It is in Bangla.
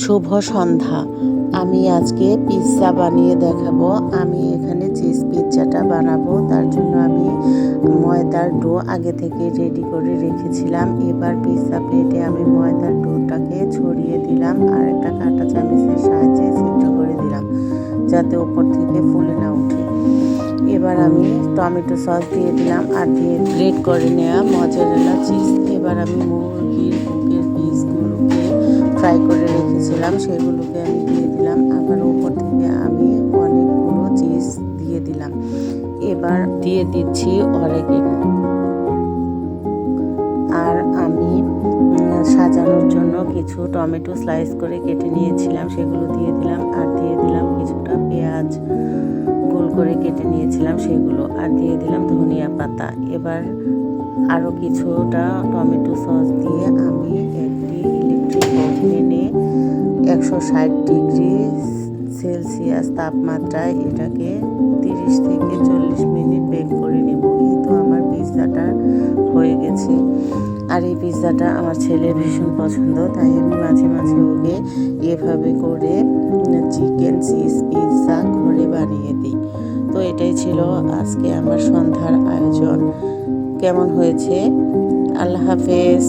শুভ সন্ধ্যা। আমি আজকে পিৎজা বানিয়ে দেখাবো। আমি এখানে চিজ পিৎজাটা বানাবো, তার জন্য আমি ময়দার ডো আগে থেকে রেডি করে রেখেছিলাম। এবার পিৎজা প্লেটে আমি ময়দার ডোটাকে ছড়িয়ে দিলাম আর একটা কাঁটা চামচের সাহায্যে ছিদ্র করে দিলাম, যাতে উপর থেকে ফুলে না ওঠে। এবার আমি টমেটো সস দিয়ে দিলাম আর দিয়ে গ্রেট করে নেওয়া মজারেলা চিজ। এবার আমি মুরগির বুকের পিসগুলোকে ফ্রাই করে রেখেছিলাম, সেগুলোকে আমি দিয়ে দিলাম। আবার উপর থেকে আমি অনেকগুলো চিজ দিয়ে দিলাম। এবার দিয়ে দিচ্ছি অরেগেনো। আর আমি সাজানোর জন্য কিছু টমেটো স্লাইস করে কেটে নিয়েছিলাম, সেগুলো দিয়ে দিলাম। আর দিয়ে দিলাম কিছুটা পেঁয়াজ গোল করে কেটে নিয়েছিলাম, সেগুলো। আর দিয়ে দিলাম ধনিয়া পাতা। এবার আরও কিছুটা টমেটো সস দিয়ে আমি একটি ইলেকট্রিক ওভেনে 160 ডিগ্রি সেলসিয়াস তাপমাত্রায় এটাকে 30 থেকে 40 মিনিট বেক করে নেব। এই তো আমার পিৎজাটা হয়ে গেছে। আর এই পিৎজাটা আমার ছেলের ভীষণ পছন্দ, তাই আমি মাঝে মাঝে ওকে এভাবে করে চিকেন চিজ পিৎজা ঘরে বানিয়ে দিই। তো এটাই ছিল আজকে আমার সন্ধ্যার আয়োজন। কেমন হয়েছে? আল্লাহ হাফেজ।